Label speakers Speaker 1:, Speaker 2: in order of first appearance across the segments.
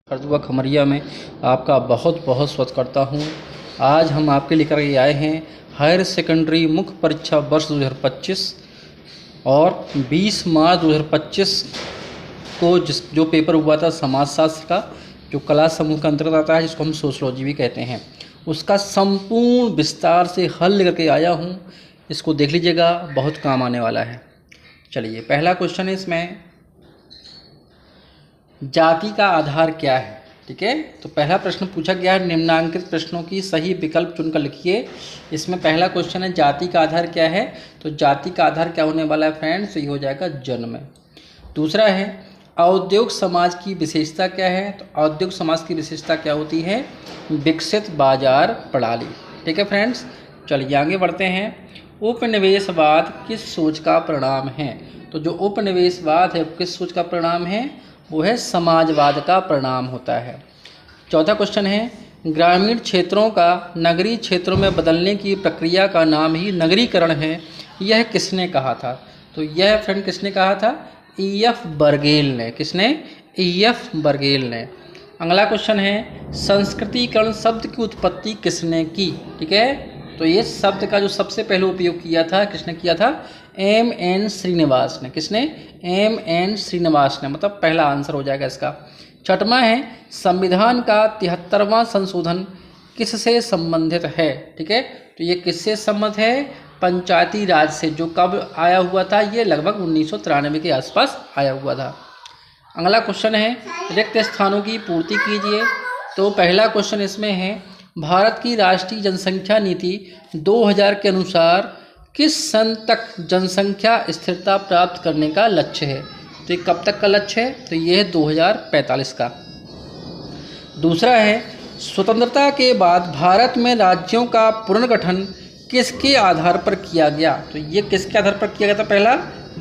Speaker 1: हरदुआ खमरिया में आपका बहुत बहुत स्वागत करता हूं। आज हम आपके लेकर के आए हैं हायर सेकेंडरी मुख्य परीक्षा वर्ष 2025 और 20 मार्च 2025 को जो पेपर हुआ था समाजशास्त्र का, जो कला समूह के अंतर्गत आता है, जिसको हम सोशलॉजी भी कहते हैं, उसका संपूर्ण विस्तार से हल लेकर के आया हूं। इसको देख लीजिएगा, बहुत काम आने वाला है। चलिए, पहला क्वेश्चन है इसमें, जाति का आधार क्या है। ठीक है, तो पहला प्रश्न पूछा गया है, निम्नांकित प्रश्नों की सही विकल्प चुनकर लिखिए। इसमें पहला क्वेश्चन है, जाति का आधार क्या है। तो जाति का आधार क्या होने वाला है फ्रेंड्स, तो ये हो जाएगा जन्म। दूसरा है, औद्योगिक समाज की विशेषता क्या है। तो औद्योगिक समाज की विशेषता क्या होती है, विकसित बाजार प्रणाली। ठीक है फ्रेंड्स, चलिए आगे बढ़ते हैं। उपनिवेशवाद किस सोच का परिणाम है। तो जो उपनिवेशवाद है किस सोच का परिणाम है, वो है समाजवाद का परिणाम होता है। चौथा क्वेश्चन है, ग्रामीण क्षेत्रों का नगरीय क्षेत्रों में बदलने की प्रक्रिया का नाम ही नगरीकरण है, यह किसने कहा था। तो यह फ्रेंड किसने कहा था, E.F. बर्गेल ने। किसने, E.F. बर्गेल ने। अगला क्वेश्चन है, संस्कृतिकरण शब्द की उत्पत्ति किसने की। ठीक है, तो ये शब्द का जो सबसे पहले उपयोग किया था, किसने किया था, M.N. श्रीनिवास ने। किसने, M.N. श्रीनिवास ने, मतलब पहला आंसर हो जाएगा इसका। छठवां है, संविधान का 73वां संशोधन किससे संबंधित है। ठीक है, तो ये किससे संबंधित है, पंचायती राज से। जो कब आया हुआ था, ये लगभग 1993 के आसपास आया हुआ था। अगला क्वेश्चन है, रिक्त स्थानों की पूर्ति कीजिए। तो पहला क्वेश्चन इसमें है, भारत की राष्ट्रीय जनसंख्या नीति 2000 के अनुसार किस सन तक जनसंख्या स्थिरता प्राप्त करने का लक्ष्य है। तो ये कब तक का लक्ष्य है, तो ये है 2045 का। दूसरा है, स्वतंत्रता के बाद भारत में राज्यों का पुनर्गठन किसके आधार पर किया गया। तो ये किसके आधार पर किया गया था, पहला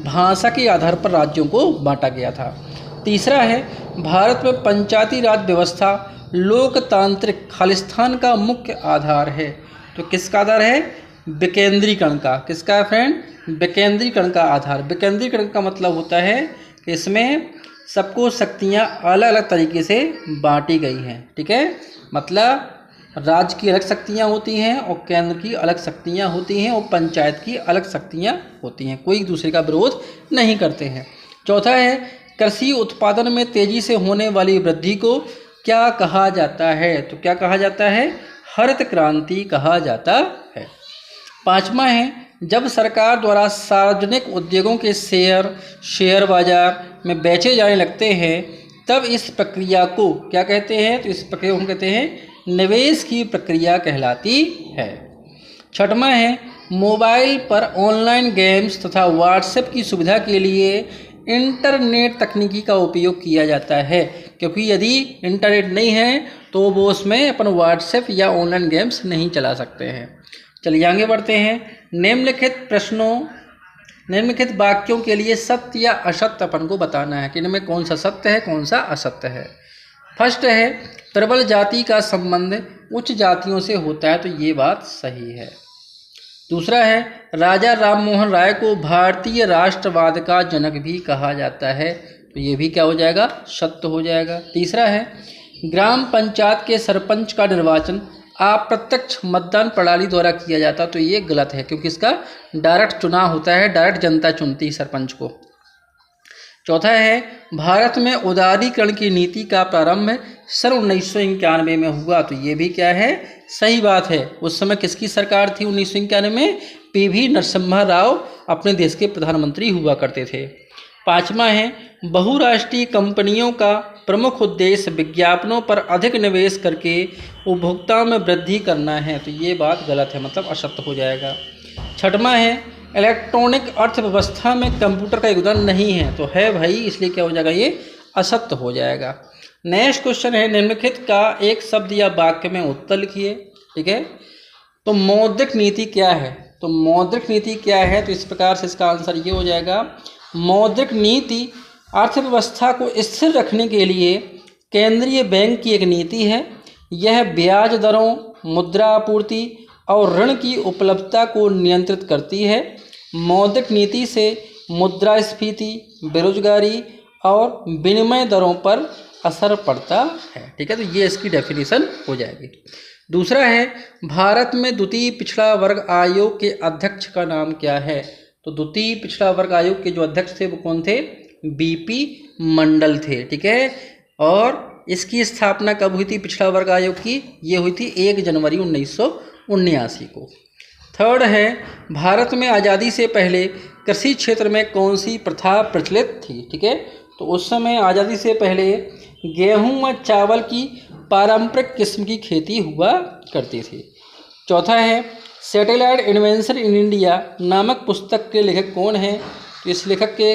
Speaker 1: भाषा के आधार पर राज्यों को बांटा गया था। तीसरा है, भारत में पंचायती राज व्यवस्था लोकतांत्रिक खालिस्तान का मुख्य आधार है। तो किसका आधार है, विकेंद्रीकरण का। किसका है फ्रेंड, विकेंद्रीकरण का आधार। विकेंद्रीकरण का मतलब होता है कि इसमें सबको शक्तियाँ अलग अलग तरीके से बांटी गई हैं। ठीक है, मतलब राज्य की अलग शक्तियाँ होती हैं और केंद्र की अलग शक्तियाँ होती हैं और पंचायत की अलग शक्तियाँ होती हैं, कोई दूसरे का विरोध नहीं करते हैं। चौथा है, कृषि उत्पादन में तेजी से होने वाली वृद्धि को क्या कहा जाता है। तो क्या कहा जाता है, हरित क्रांति कहा जाता है। पांचवा है, जब सरकार द्वारा सार्वजनिक उद्योगों के शेयर बाजार में बेचे जाने लगते हैं, तब इस प्रक्रिया को क्या कहते हैं। तो इस प्रक्रिया को कहते हैं निवेश की प्रक्रिया कहलाती है। छठवां है, मोबाइल पर ऑनलाइन गेम्स तथा व्हाट्सएप की सुविधा के लिए इंटरनेट तकनीकी का उपयोग किया जाता है, क्योंकि यदि इंटरनेट नहीं है तो वो उसमें अपन व्हाट्सएप या ऑनलाइन गेम्स नहीं चला सकते हैं। चलिए आगे बढ़ते हैं। निम्नलिखित वाक्यों के लिए सत्य या असत्य अपन को बताना है कि इनमें कौन सा सत्य है कौन सा असत्य है। फर्स्ट है, प्रबल जाति का संबंध उच्च जातियों से होता है। तो ये बात सही है। दूसरा है, राजा राममोहन राय को भारतीय राष्ट्रवाद का जनक भी कहा जाता है। तो ये भी क्या हो जाएगा, सत्य हो जाएगा। तीसरा है, ग्राम पंचायत के सरपंच का निर्वाचन अप्रत्यक्ष मतदान प्रणाली द्वारा किया जाता। तो ये गलत है, क्योंकि इसका डायरेक्ट चुनाव होता है, डायरेक्ट जनता चुनती है सरपंच को। चौथा है, भारत में उदारीकरण की नीति का प्रारंभ सन 1991 में हुआ। तो ये भी क्या है, सही बात है। उस समय किसकी सरकार थी 1991 में, P.V. नरसिम्हा राव अपने देश के प्रधानमंत्री हुआ करते थे। पांचवा है, बहुराष्ट्रीय कंपनियों का प्रमुख उद्देश्य विज्ञापनों पर अधिक निवेश करके उपभोक्ताओं में वृद्धि करना है। तो ये बात गलत है, मतलब असत्य हो जाएगा। छठवां है, इलेक्ट्रॉनिक अर्थव्यवस्था में कंप्यूटर का योगदान नहीं है। तो है भाई, इसलिए क्या हो जाएगा, ये असत्य हो जाएगा। नेक्स्ट क्वेश्चन है, निम्नलिखित का एक शब्द या वाक्य में उत्तर लिखिए। ठीक है, तो मौद्रिक नीति क्या है। तो मौद्रिक नीति क्या है, तो इस प्रकार से इसका आंसर ये हो जाएगा, मौद्रिक नीति अर्थव्यवस्था को स्थिर रखने के लिए केंद्रीय बैंक की एक नीति है। यह ब्याज दरों, मुद्रा आपूर्ति और ऋण की उपलब्धता को नियंत्रित करती है। मौद्रिक नीति से मुद्रास्फीति, बेरोजगारी और विनिमय दरों पर असर पड़ता है। ठीक है, तो ये इसकी डेफिनेशन हो जाएगी। दूसरा है, भारत में द्वितीय पिछड़ा वर्ग आयोग के अध्यक्ष का नाम क्या है? तो द्वितीय पिछड़ा वर्ग आयोग के जो अध्यक्ष थे वो कौन थे? बीपी मंडल थे। ठीक है, और इसकी स्थापना कब हुई थी पिछड़ा वर्ग आयोग की? ये हुई थी 1 जनवरी 1979 को। थर्ड है, भारत में आज़ादी से पहले कृषि क्षेत्र में कौन सी प्रथा प्रचलित थी? ठीक है, तो उस समय आज़ादी से पहले गेहूं व चावल की पारंपरिक किस्म की खेती हुआ करती थी। चौथा है, सैटेलाइट इन्वेंशन इन इंडिया नामक पुस्तक के लेखक कौन है? तो इस लेखक के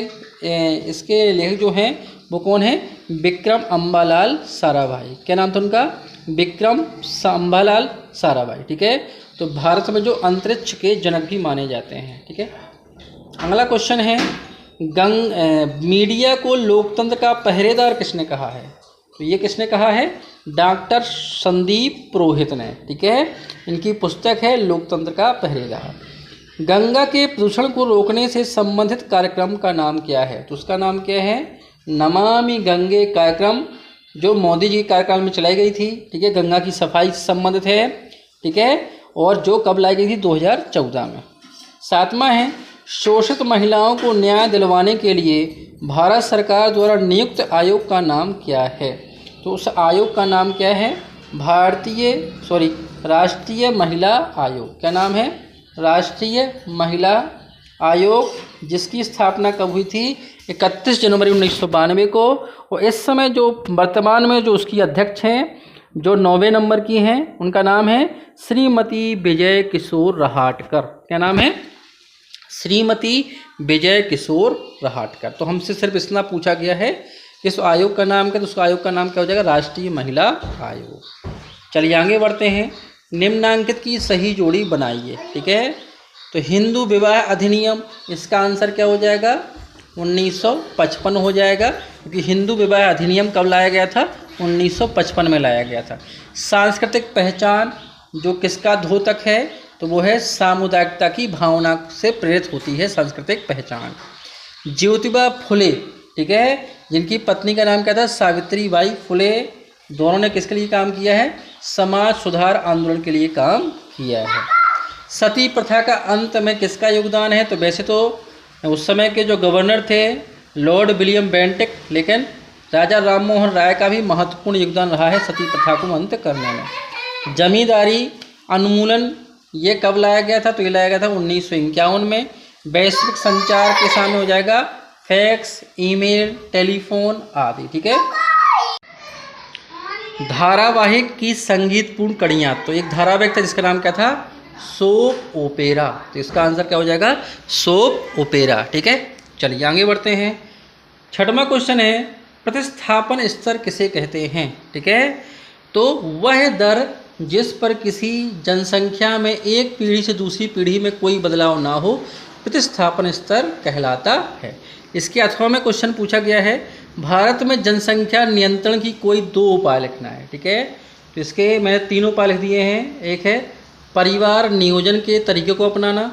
Speaker 1: इसके लेखक जो हैं वो कौन है? विक्रम अम्बालाल साराभाई। क्या नाम था उनका? विक्रम अम्बालाल साराभाई। ठीक है, तो भारत में जो अंतरिक्ष के जनक भी माने जाते हैं। ठीक है, अगला क्वेश्चन है, मीडिया को लोकतंत्र का पहरेदार किसने कहा है? तो ये किसने कहा है? डॉक्टर संदीप पुरोहित ने। ठीक है, इनकी पुस्तक है लोकतंत्र का पहरेदार। गंगा के प्रदूषण को रोकने से संबंधित कार्यक्रम का नाम क्या है? तो उसका नाम क्या है? नमामि गंगे कार्यक्रम, जो मोदी जी के कार्यकाल में चलाई गई थी। ठीक है, गंगा की सफाई से संबंधित है। ठीक है, और जो कब लाई गई थी? 2014 में। सातवां है, शोषित महिलाओं को न्याय दिलवाने के लिए भारत सरकार द्वारा नियुक्त आयोग का नाम क्या है? तो उस आयोग का नाम क्या है? राष्ट्रीय महिला आयोग। क्या नाम है? राष्ट्रीय महिला आयोग, जिसकी स्थापना कब हुई थी? 31 जनवरी 1992 को। और इस समय जो वर्तमान में जो उसकी अध्यक्ष हैं, जो 9वें नंबर की हैं, उनका नाम है श्रीमती विजय किशोर रहाटकर। क्या नाम है? श्रीमती विजय किशोर रहाटकर। तो हमसे सिर्फ इतना पूछा गया है इस आयोग का नाम क्या? तो उस आयोग का नाम क्या हो जाएगा? राष्ट्रीय महिला आयोग। चलिए आगे बढ़ते हैं। निम्नांकित की सही जोड़ी बनाइए। ठीक है, तो हिंदू विवाह अधिनियम, इसका आंसर क्या हो जाएगा? 1955 हो जाएगा, क्योंकि हिंदू विवाह अधिनियम कब लाया गया था? 1955 में लाया गया था। सांस्कृतिक पहचान जो किसका द्योतक है? तो वो है सामुदायिकता की भावना से प्रेरित होती है सांस्कृतिक पहचान। ज्योतिबा फुले, ठीक है, जिनकी पत्नी का नाम क्या था? सावित्रीबाई फुले। दोनों ने किसके लिए काम किया है? समाज सुधार आंदोलन के लिए काम किया है। सती प्रथा का अंत में किसका योगदान है? तो वैसे तो उस समय के जो गवर्नर थे लॉर्ड विलियम बेंटिक, लेकिन राजा राम मोहन राय का भी महत्वपूर्ण योगदान रहा है सती प्रथा को अंत करने में। जमींदारी उन्मूलन ये कब लाया गया था? तो ये लाया गया था 1951 में। वैश्विक संचार के सामने हो जाएगा फैक्स, ईमेल, टेलीफोन आदि। ठीक है, धारावाहिक की संगीतपूर्ण कड़ियाँ, तो एक धारावाहिक था जिसका नाम क्या था? Soap opera. तो इसका आंसर क्या हो जाएगा? Soap opera. ठीक है, चलिए आगे बढ़ते हैं। छठवां क्वेश्चन है, प्रतिस्थापन स्तर किसे कहते हैं? ठीक है, तो वह दर जिस पर किसी जनसंख्या में एक पीढ़ी से दूसरी पीढ़ी में कोई बदलाव ना हो, प्रतिस्थापन स्तर कहलाता है। इसके अथवा में क्वेश्चन पूछा गया है, भारत में जनसंख्या नियंत्रण की कोई 2 उपाय लिखना है। ठीक है, तो इसके मैंने 3 उपाय लिख दिए हैं। एक है परिवार नियोजन के तरीके को अपनाना,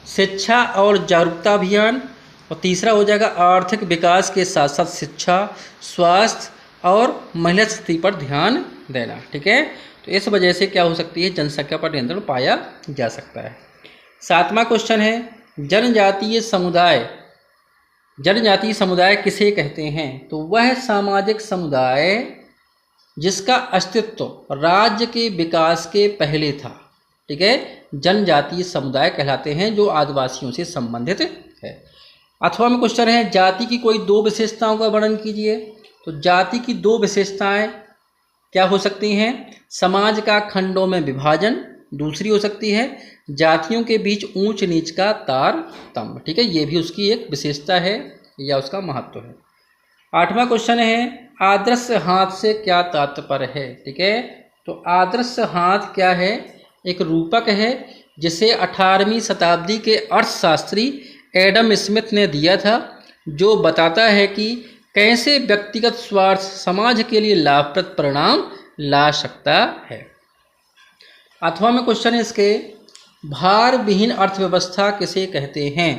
Speaker 1: शिक्षा और जागरूकता अभियान, और तीसरा हो जाएगा आर्थिक विकास के साथ साथ शिक्षा, स्वास्थ्य और महिला स्थिति पर ध्यान देना। ठीक है, तो इस वजह से क्या हो सकती है? जनसंख्या पर नियंत्रण पाया जा सकता है। 7वां क्वेश्चन है, जनजातीय समुदाय किसे कहते हैं? तो वह सामाजिक समुदाय जिसका अस्तित्व राज्य के विकास के पहले था। ठीक है, जनजातीय समुदाय कहलाते हैं जो आदिवासियों से संबंधित है। अथवा में क्वेश्चन है, जाति की कोई 2 विशेषताओं का वर्णन कीजिए। तो जाति की 2 विशेषताएं क्या हो सकती हैं? समाज का खंडों में विभाजन, दूसरी हो सकती है जातियों के बीच ऊंच नीच का तारतम्य। ठीक है, ये भी उसकी एक विशेषता है या उसका महत्व है। 8वां क्वेश्चन है, आदर्श हाथ से क्या तात्पर्य है? ठीक है, तो आदर्श हाथ क्या है? एक रूपक है जिसे 18वीं शताब्दी के अर्थशास्त्री एडम स्मिथ ने दिया था, जो बताता है कि कैसे व्यक्तिगत स्वार्थ समाज के लिए लाभप्रद परिणाम ला सकता है। अथवा में क्वेश्चन है इसके, भार विहीन अर्थव्यवस्था किसे कहते हैं?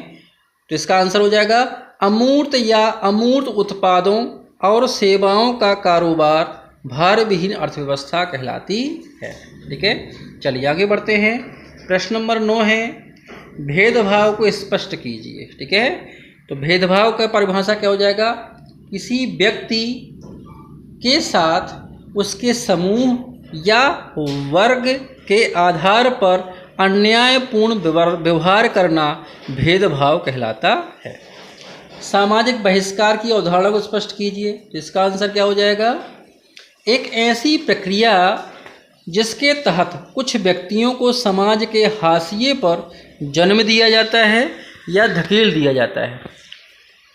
Speaker 1: तो इसका आंसर हो जाएगा अमूर्त या अमूर्त उत्पादों, और सेवाओं का कारोबार भार विहीन अर्थव्यवस्था कहलाती है। ठीक है, चलिए आगे बढ़ते हैं। प्रश्न नंबर 9 है, भेदभाव को स्पष्ट कीजिए। ठीक है, तो भेदभाव का परिभाषा क्या हो जाएगा? किसी व्यक्ति के साथ उसके समूह या वर्ग के आधार पर अन्यायपूर्ण व्यवहार करना भेदभाव कहलाता है। सामाजिक बहिष्कार की अवधारणा को स्पष्ट कीजिए। इसका आंसर क्या हो जाएगा? एक ऐसी प्रक्रिया जिसके तहत कुछ व्यक्तियों को समाज के हाशिए पर जन्म दिया जाता है या धकेल दिया जाता है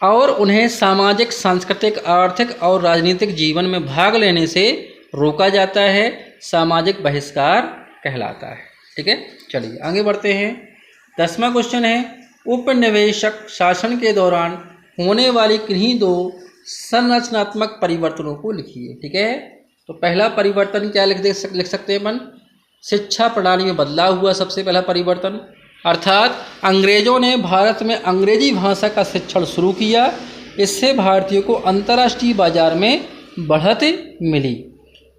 Speaker 1: और उन्हें सामाजिक, सांस्कृतिक, आर्थिक और राजनीतिक जीवन में भाग लेने से रोका जाता है, सामाजिक बहिष्कार कहलाता है। ठीक है, चलिए आगे बढ़ते हैं। 10वां क्वेश्चन है, उपनिवेशक शासन के दौरान होने वाली किन्हीं 2 संरचनात्मक परिवर्तनों को लिखिए। ठीक है, तो पहला परिवर्तन क्या लिख सकते हैं अपन? शिक्षा प्रणाली में बदलाव हुआ, सबसे पहला परिवर्तन, अर्थात अंग्रेजों ने भारत में अंग्रेजी भाषा का शिक्षण शुरू किया। इससे भारतीयों को अंतर्राष्ट्रीय बाजार में बढ़त मिली।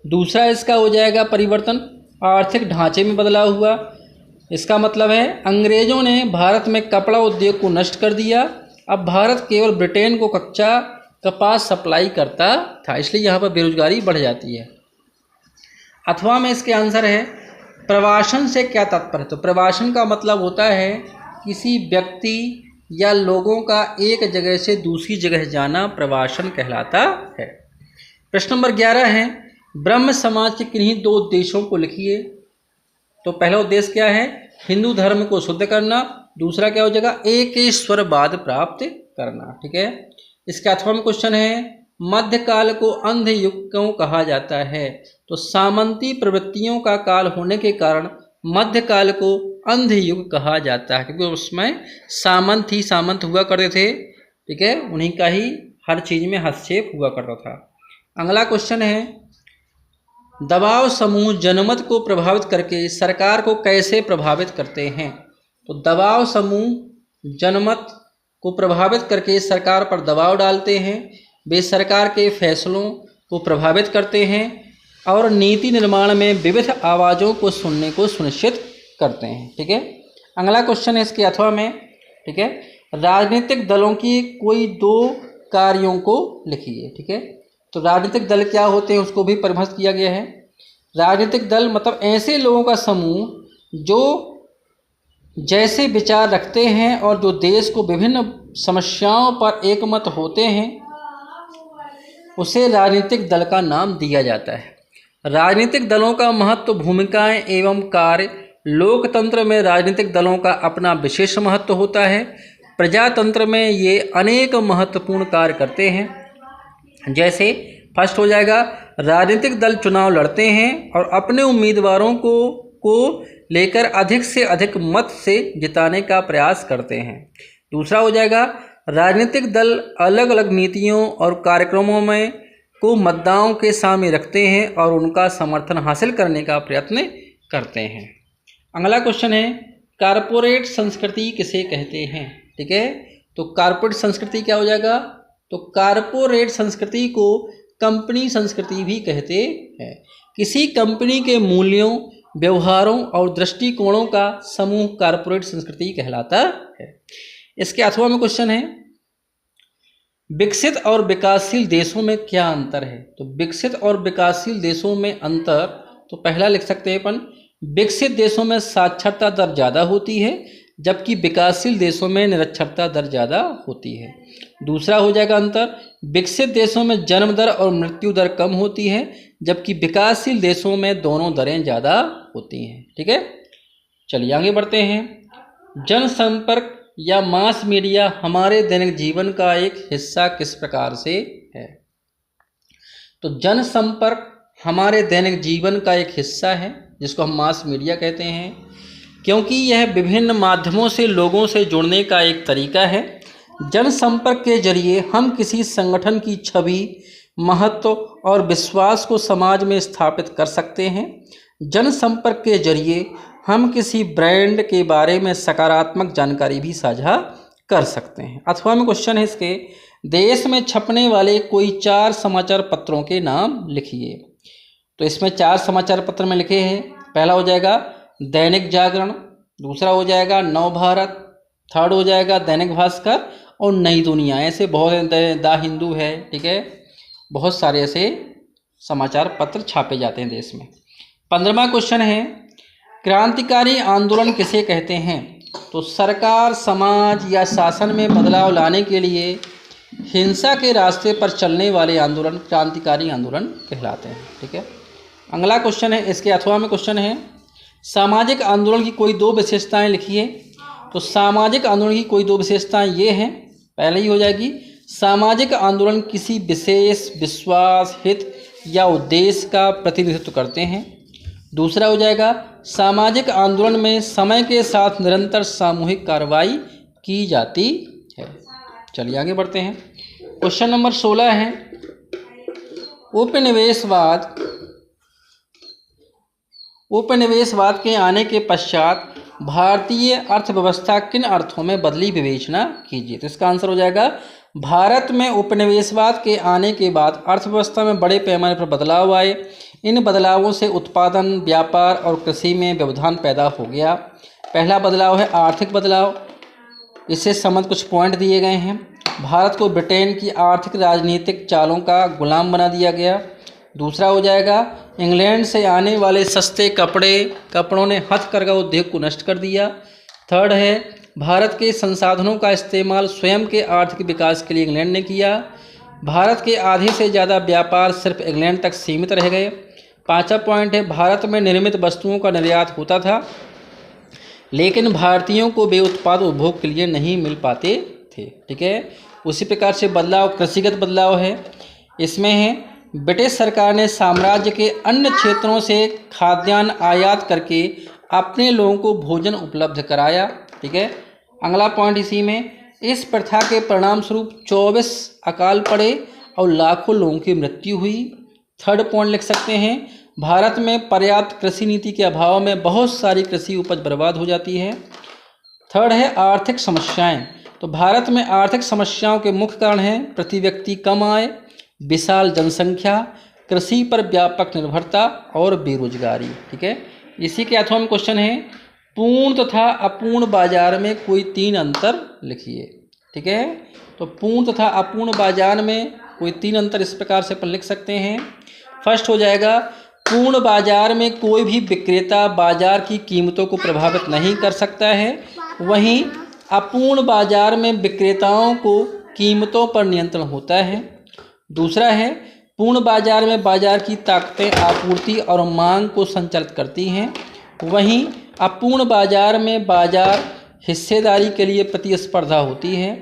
Speaker 1: दूसरा इसका हो जाएगा परिवर्तन, आर्थिक ढांचे में बदलाव हुआ। इसका मतलब है अंग्रेजों ने भारत में कपड़ा उद्योग को नष्ट कर दिया। अब भारत केवल ब्रिटेन को कच्चा कपास सप्लाई करता था, इसलिए यहाँ पर बेरोजगारी बढ़ जाती है। अथवा में इसके आंसर है प्रवासन से क्या तात्पर्य? तो प्रवासन का मतलब होता है किसी व्यक्ति या लोगों का एक जगह से दूसरी जगह जाना प्रवासन कहलाता है। प्रश्न नंबर 11 है, ब्रह्म समाज के किन्हीं 2 उद्देश्यों को लिखिए। तो पहला उद्देश्य क्या है? हिंदू धर्म को शुद्ध करना। दूसरा क्या हो जाएगा? एकेश्वरवाद प्राप्त करना। ठीक है, इसके अथवा में क्वेश्चन है, मध्यकाल को अंध युग क्यों कहा जाता है? तो सामंती प्रवृत्तियों का काल होने के कारण मध्यकाल को अंध युग कहा जाता है, क्योंकि उसमें सामंत हुआ करते थे। ठीक है, उन्हीं का ही हर चीज़ में हस्तक्षेप हुआ करता था। अगला क्वेश्चन है, दबाव समूह जनमत को प्रभावित करके सरकार को कैसे प्रभावित करते हैं? तो दबाव समूह जनमत को प्रभावित करके सरकार पर दबाव डालते हैं, वे सरकार के फैसलों को प्रभावित करते हैं और नीति निर्माण में विविध आवाज़ों को सुनने को सुनिश्चित करते हैं। ठीक है, अगला क्वेश्चन है इसके अथवा में। ठीक है, राजनीतिक दलों की कोई 2 कार्यों को लिखिए। ठीक है, तो राजनीतिक दल क्या होते हैं उसको भी परिभाषित किया गया है। राजनीतिक दल मतलब ऐसे लोगों का समूह जो जैसे विचार रखते हैं और जो देश को विभिन्न समस्याओं पर एकमत होते हैं, उसे राजनीतिक दल का नाम दिया जाता है। राजनीतिक दलों का महत्व, भूमिकाएं एवं कार्य। लोकतंत्र में राजनीतिक दलों का अपना विशेष महत्व होता है। प्रजातंत्र में ये अनेक महत्वपूर्ण कार्य करते हैं। जैसे फर्स्ट हो जाएगा, राजनीतिक दल चुनाव लड़ते हैं और अपने उम्मीदवारों को लेकर अधिक से अधिक मत से जिताने का प्रयास करते हैं। दूसरा हो जाएगा, राजनीतिक दल अलग अलग नीतियों और कार्यक्रमों में को मतदाताओं के सामने रखते हैं और उनका समर्थन हासिल करने का प्रयत्न करते हैं। अगला क्वेश्चन है, कारपोरेट संस्कृति किसे कहते हैं? ठीक है, तो कारपोरेट संस्कृति क्या हो जाएगा? तो कारपोरेट संस्कृति को कंपनी संस्कृति भी कहते हैं। किसी कंपनी के मूल्यों, व्यवहारों और दृष्टिकोणों का समूह कारपोरेट संस्कृति कहलाता है। इसके अथवा में क्वेश्चन है, विकसित और विकासशील देशों में क्या अंतर है? तो विकसित और विकासशील देशों में अंतर, तो पहला लिख सकते हैं अपन, विकसित देशों में साक्षरता दर ज़्यादा होती है जबकि विकासशील देशों में निरक्षरता दर ज़्यादा होती है। दूसरा हो जाएगा अंतर, विकसित देशों में जन्म दर और मृत्यु दर कम होती है जबकि विकासशील देशों में दोनों दरें ज़्यादा होती हैं। ठीक है, चलिए आगे बढ़ते हैं। जनसंपर्क या मास मीडिया हमारे दैनिक जीवन का एक हिस्सा किस प्रकार से है? तो जनसंपर्क हमारे दैनिक जीवन का एक हिस्सा है जिसको हम मास मीडिया कहते हैं, क्योंकि यह विभिन्न माध्यमों से लोगों से जुड़ने का एक तरीका है। जनसंपर्क के जरिए हम किसी संगठन की छवि, महत्व और विश्वास को समाज में स्थापित कर सकते हैं। जनसंपर्क के जरिए हम किसी ब्रांड के बारे में सकारात्मक जानकारी भी साझा कर सकते हैं। अथवा में क्वेश्चन है इसके, देश में छपने वाले कोई 4 समाचार पत्रों के नाम लिखिए। तो इसमें 4 समाचार पत्र में लिखे हैं। पहला हो जाएगा दैनिक जागरण, दूसरा हो जाएगा नवभारत, थर्ड हो जाएगा दैनिक भास्कर और नई दुनिया। ऐसे बहुत द हिंदू है, ठीक है, बहुत सारे ऐसे समाचार पत्र छापे जाते हैं देश में। 15वां क्वेश्चन है, क्रांतिकारी आंदोलन किसे कहते हैं? तो सरकार, समाज या शासन में बदलाव लाने के लिए हिंसा के रास्ते पर चलने वाले आंदोलन क्रांतिकारी आंदोलन कहलाते हैं, ठीक है। अगला क्वेश्चन है, इसके अथवा में क्वेश्चन है, सामाजिक आंदोलन की कोई 2 विशेषताएं लिखिए। तो सामाजिक आंदोलन की कोई 2 विशेषताएं ये हैं, पहले ही हो जाएगी, सामाजिक आंदोलन किसी विशेष विश्वास, हित या उद्देश्य का प्रतिनिधित्व करते हैं। दूसरा हो जाएगा, सामाजिक आंदोलन में समय के साथ निरंतर सामूहिक कार्रवाई की जाती है। चलिए आगे बढ़ते हैं। क्वेश्चन नंबर 16 है, उपनिवेशवाद के आने के पश्चात भारतीय अर्थव्यवस्था किन अर्थों में बदली, विवेचना कीजिए। तो इसका आंसर हो जाएगा, भारत में उपनिवेशवाद के आने के बाद अर्थव्यवस्था में बड़े पैमाने पर बदलाव आए। इन बदलावों से उत्पादन, व्यापार और कृषि में व्यवधान पैदा हो गया। पहला बदलाव है आर्थिक बदलाव, इससे संबंधित कुछ पॉइंट दिए गए हैं। भारत को ब्रिटेन की आर्थिक राजनीतिक चालों का गुलाम बना दिया गया। दूसरा हो जाएगा, इंग्लैंड से आने वाले सस्ते कपड़ों ने हथकरघा उद्योग को नष्ट कर दिया। थर्ड है, भारत के संसाधनों का इस्तेमाल स्वयं के आर्थिक विकास के लिए इंग्लैंड ने किया। भारत के आधे से ज़्यादा व्यापार सिर्फ इंग्लैंड तक सीमित रह गए। 5वां पॉइंट है, भारत में निर्मित वस्तुओं का निर्यात होता था लेकिन भारतीयों को वे उत्पाद उपभोग के लिए नहीं मिल पाते थे, ठीक है। उसी प्रकार से बदलाव कृषिगत बदलाव है। इसमें है, ब्रिटिश सरकार ने साम्राज्य के अन्य क्षेत्रों से खाद्यान्न आयात करके अपने लोगों को भोजन उपलब्ध कराया, ठीक है। अगला पॉइंट इसी में, इस प्रथा के परिणाम स्वरूप 24 अकाल पड़े और लाखों लोगों की मृत्यु हुई। थर्ड पॉइंट लिख सकते हैं, भारत में पर्याप्त कृषि नीति के अभाव में बहुत सारी कृषि उपज बर्बाद हो जाती है। थर्ड है आर्थिक समस्याएं। तो भारत में आर्थिक समस्याओं के मुख्य कारण हैं प्रति व्यक्ति कम आय, विशाल जनसंख्या, कृषि पर व्यापक निर्भरता और बेरोजगारी, ठीक है। इसी के अथवा में क्वेश्चन है, पूर्ण तथा अपूर्ण बाजार में कोई 3 अंतर लिखिए, ठीक है। तो पूर्ण तथा अपूर्ण बाजार में कोई 3 अंतर इस प्रकार से अपन लिख सकते हैं। फर्स्ट हो जाएगा, पूर्ण बाजार में कोई भी विक्रेता बाजार की कीमतों को प्रभावित नहीं कर सकता है, वहीं अपूर्ण बाजार में विक्रेताओं को कीमतों पर नियंत्रण होता है। दूसरा है, पूर्ण बाजार में बाजार की ताकतें आपूर्ति और मांग को संचालित करती हैं, वहीं अपूर्ण बाजार में बाजार हिस्सेदारी के लिए प्रतिस्पर्धा होती है।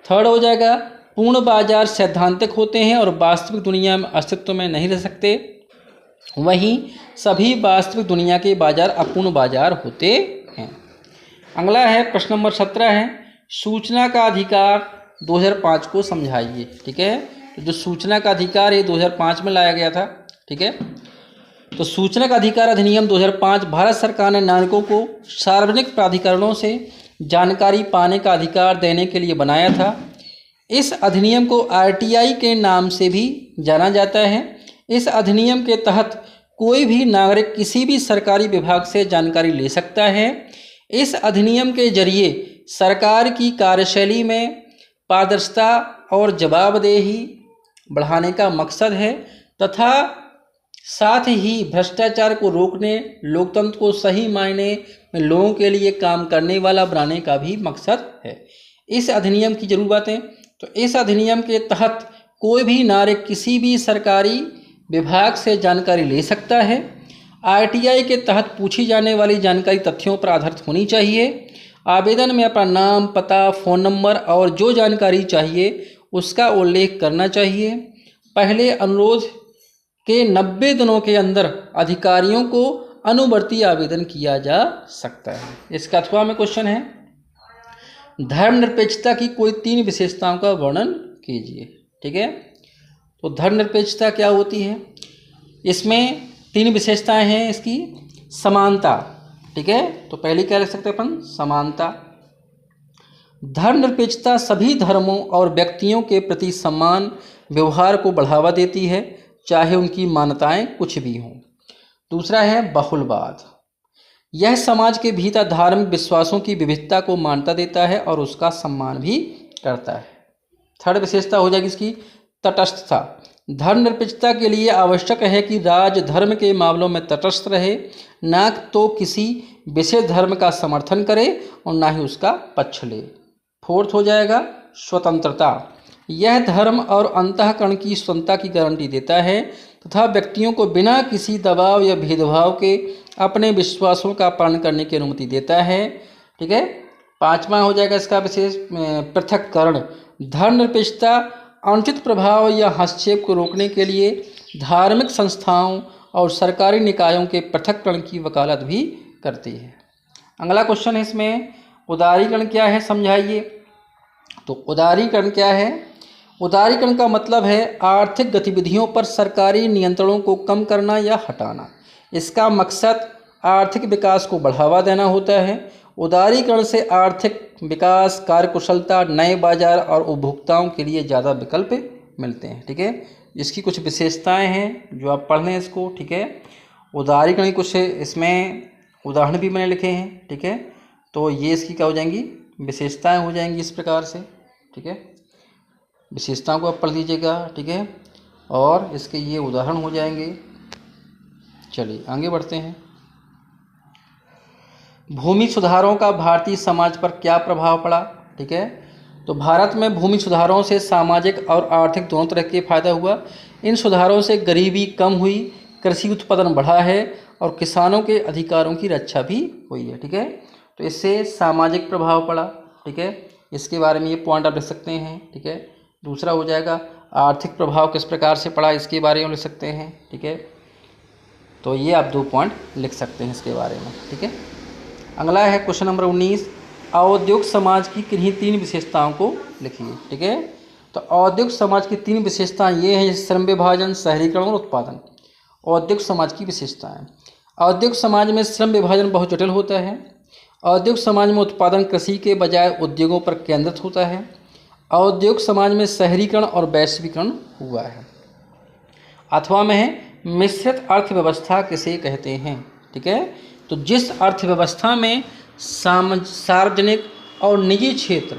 Speaker 1: थर्ड हो जाएगा, पूर्ण बाजार सैद्धांतिक होते हैं और वास्तविक दुनिया में अस्तित्व में नहीं रह सकते, वहीं सभी वास्तविक दुनिया के बाजार अपूर्ण बाजार होते हैं। अगला है प्रश्न नंबर 17 है, सूचना का अधिकार 2005 को समझाइए, ठीक है। तो जो सूचना का अधिकार है 2005 में लाया गया था, ठीक है। तो सूचना का अधिकार अधिनियम 2005 भारत सरकार ने नागरिकों को सार्वजनिक प्राधिकरणों से जानकारी पाने का अधिकार देने के लिए बनाया था। इस अधिनियम को RTI के नाम से भी जाना जाता है। इस अधिनियम के तहत कोई भी नागरिक किसी भी सरकारी विभाग से जानकारी ले सकता है। इस अधिनियम के जरिए सरकार की कार्यशैली में पारदर्शिता और जवाबदेही बढ़ाने का मकसद है तथा साथ ही भ्रष्टाचार को रोकने, लोकतंत्र को सही मायने में लोगों के लिए काम करने वाला बनाने का भी मकसद है। इस अधिनियम की जरूर बातें, तो इस अधिनियम के तहत कोई भी नागरिक किसी भी सरकारी विभाग से जानकारी ले सकता है। RTI के तहत पूछी जाने वाली जानकारी तथ्यों पर आधारित होनी चाहिए। आवेदन में अपना नाम, पता, फ़ोन नंबर और जो जानकारी चाहिए उसका उल्लेख करना चाहिए। पहले अनुरोध के 90 दिनों के अंदर अधिकारियों को अनुवर्ती आवेदन किया जा सकता है। इसका अथवा में क्वेश्चन है, धर्मनिरपेक्षता की कोई 3 विशेषताओं का वर्णन कीजिए, ठीक है। तो धर्मनिरपेक्षता क्या होती है? इसमें 3 विशेषताएं हैं इसकी। समानता, ठीक है। तो पहली क्या लिख सकते हैं अपन, समानता। धर्मनिरपेक्षता सभी धर्मों और व्यक्तियों के प्रति सम्मान व्यवहार को बढ़ावा देती है, चाहे उनकी मान्यताएं कुछ भी हों। दूसरा है बहुलवाद। यह समाज के भीतर धार्मिक विश्वासों की विविधता को मान्यता देता है और उसका सम्मान भी करता है। थर्ड विशेषता हो जाएगी इसकी तटस्थता। धर्मनिरपेक्षता के लिए आवश्यक है कि राज्य धर्म के मामलों में तटस्थ रहे, ना तो किसी विशेष धर्म का समर्थन करे और ना ही उसका पक्ष ले। फोर्थ हो जाएगा स्वतंत्रता। यह धर्म और अंतःकरण की स्वतंत्रता की गारंटी देता है तथा व्यक्तियों को बिना किसी दबाव या भेदभाव के अपने विश्वासों का पालन करने की अनुमति देता है। ठीक है। पांचवा हो जाएगा इसका विशेष पृथक्करण। धर्मनिरपेक्षता अनुचित प्रभाव या हस्तक्षेप को रोकने के लिए धार्मिक संस्थाओं और सरकारी निकायों के पृथक्करण की वकालत भी करती है। अगला क्वेश्चन है इसमें उदारीकरण क्या है, समझाइए। तो उदारीकरण क्या है? उदारीकरण का मतलब है आर्थिक गतिविधियों पर सरकारी नियंत्रणों को कम करना या हटाना। इसका मकसद आर्थिक विकास को बढ़ावा देना होता है। उदारीकरण से आर्थिक विकास, कार्यकुशलता, नए बाजार और उपभोक्ताओं के लिए ज़्यादा विकल्प मिलते हैं। ठीक है। इसकी कुछ विशेषताएं हैं जो आप पढ़ लें इसको। ठीक है। उदारीकरण कुछ इसमें उदाहरण भी मैंने लिखे हैं। ठीक है। तो ये इसकी क्या हो जाएंगी, विशेषताएं हो जाएंगी इस प्रकार से। ठीक है। विशेषताओं को आप पढ़ लीजिएगा। ठीक है। और इसके ये उदाहरण हो जाएंगे। चलिए आगे बढ़ते हैं। भूमि सुधारों का भारतीय समाज पर क्या प्रभाव पड़ा? ठीक है। तो भारत में भूमि सुधारों से सामाजिक और आर्थिक दोनों तरह के फायदा हुआ। इन सुधारों से गरीबी कम हुई, कृषि उत्पादन बढ़ा है और किसानों के अधिकारों की रक्षा भी हुई है। ठीक है। तो इससे सामाजिक प्रभाव पड़ा। ठीक है। इसके बारे में ये पॉइंट आप लिख सकते हैं। ठीक है। दूसरा हो जाएगा आर्थिक प्रभाव किस प्रकार से पड़ा, इसके बारे में लिख सकते हैं। ठीक है। तो ये आप 2 पॉइंट लिख सकते हैं इसके बारे में। ठीक है। अगला है क्वेश्चन नंबर 19, औद्योगिक समाज की किन्हीं 3 विशेषताओं को लिखिए। ठीक है। तो औद्योगिक समाज की 3 विशेषताएं ये हैं, श्रम विभाजन, शहरीकरण और उत्पादन। औद्योगिक समाज की विशेषताएं। औद्योगिक समाज में श्रम विभाजन बहुत जटिल होता है। औद्योगिक समाज में उत्पादन कृषि के बजाय उद्योगों पर केंद्रित होता है। औद्योगिक समाज में शहरीकरण और वैश्वीकरण हुआ है। अथवा में है मिश्रित अर्थव्यवस्था किसे कहते हैं। ठीक है। तो जिस अर्थव्यवस्था में सार्वजनिक और निजी क्षेत्र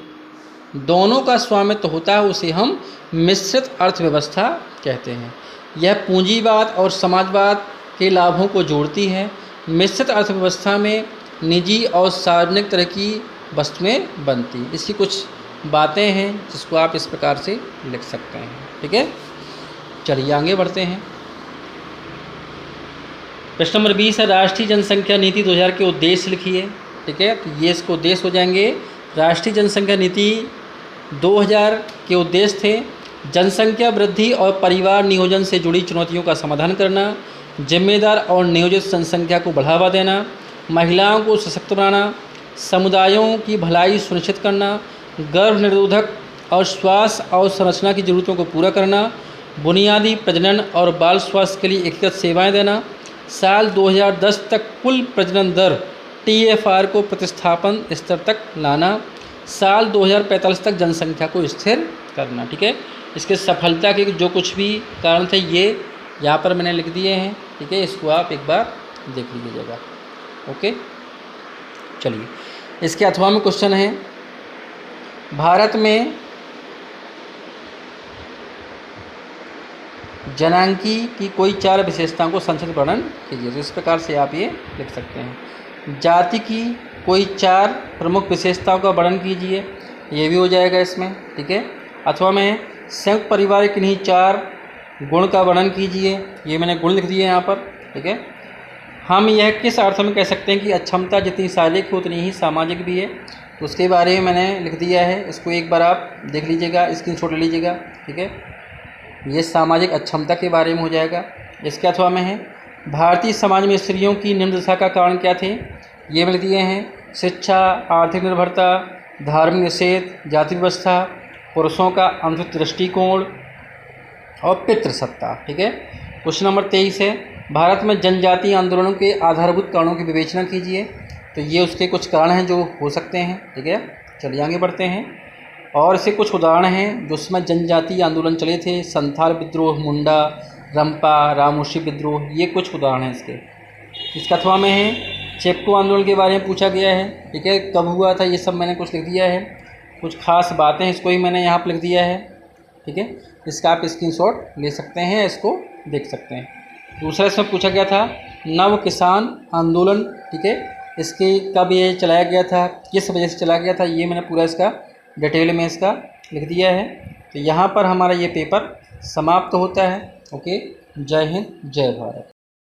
Speaker 1: दोनों का स्वामित्व होता है उसे हम मिश्रित अर्थव्यवस्था कहते हैं। यह पूंजीवाद और समाजवाद के लाभों को जोड़ती है। मिश्रित अर्थव्यवस्था में निजी और सार्वजनिक तरह की वस्तुएं बनती। इसकी कुछ बातें हैं जिसको आप इस प्रकार से लिख सकते हैं। ठीक है। चलिए आगे बढ़ते हैं। प्रश्न नंबर 20 है, राष्ट्रीय जनसंख्या नीति 2000 के उद्देश्य लिखिए। ठीक है। तो ये इसको उद्देश्य हो जाएंगे। राष्ट्रीय जनसंख्या नीति 2000 के उद्देश्य थे जनसंख्या वृद्धि और परिवार नियोजन से जुड़ी चुनौतियों का समाधान करना, जिम्मेदार और नियोजित जनसंख्या को बढ़ावा देना, महिलाओं को सशक्त बनाना, समुदायों की भलाई सुनिश्चित करना, गर्भ निरोधक और स्वास्थ्य और संरचना की ज़रूरतों को पूरा करना, बुनियादी प्रजनन और बाल स्वास्थ्य के लिए एकीकृत सेवाएं देना, साल 2010 तक कुल प्रजनन दर TFR को प्रतिस्थापन स्तर तक लाना, साल 2045 तक जनसंख्या को स्थिर करना। ठीक है। इसके सफलता के जो कुछ भी कारण थे ये यहाँ पर मैंने लिख दिए हैं। ठीक है। इसको आप एक बार देख लीजिएगा। ओके। चलिए इसके अथवा में क्वेश्चन है, भारत में जनांकी की कोई 4 विशेषताओं को संक्षिप्त वर्णन कीजिए। तो इस प्रकार से आप ये लिख सकते हैं। जाति की कोई 4 प्रमुख विशेषताओं का वर्णन कीजिए, ये भी हो जाएगा इसमें। ठीक है। अथवा में संयुक्त परिवार के किन्हीं 4 गुण का वर्णन कीजिए, ये मैंने गुण लिख दिए यहाँ पर। ठीक है। हम यह किस अर्थ में कह सकते हैं कि अक्षमता जितनी शारीरिक है उतनी ही सामाजिक भी है, तो उसके बारे में मैंने लिख दिया है। इसको एक बार आप देख लीजिएगा, स्क्रीनशॉट ले लीजिएगा। ठीक है। ये सामाजिक अक्षमता के बारे में हो जाएगा। इसके अथवा में है भारतीय समाज में स्त्रियों की निम्न दशा का कारण क्या थे, ये मिल दिए हैं। शिक्षा, आर्थिक निर्भरता, धार्मिक निषेध, जाति व्यवस्था, पुरुषों का अनुचित दृष्टिकोण और पितृसत्ता। ठीक है। क्वेश्चन नंबर 23 है, भारत में जनजातीय आंदोलनों के आधारभूत कारणों की विवेचना कीजिए। तो ये उसके कुछ कारण हैं जो हो सकते हैं। ठीक है। चलिए आगे बढ़ते हैं। और ऐसे कुछ उदाहरण हैं जो उसमें जनजातीय आंदोलन चले थे, संथाल विद्रोह, मुंडा, रंपा, रामोशी विद्रोह, ये कुछ उदाहरण हैं इसके। इसका अथवा में है चेप्टू आंदोलन के बारे में पूछा गया है, ठीक है, कब हुआ था ये सब मैंने कुछ लिख दिया है, कुछ खास बातें इसको ही मैंने यहाँ पर लिख दिया है, ठीक है। इसका आप स्क्रीनशॉट ले सकते हैं, इसको देख सकते हैं। दूसरा इसमें पूछा गया था नव किसान आंदोलन, ठीक है, इसके कब ये चलाया गया था, किस वजह से चलाया गया था, ये मैंने पूरा इसका डिटेल में इसका लिख दिया है। तो यहाँ पर हमारा ये पेपर समाप्त होता है। ओके, जय हिंद, जय भारत।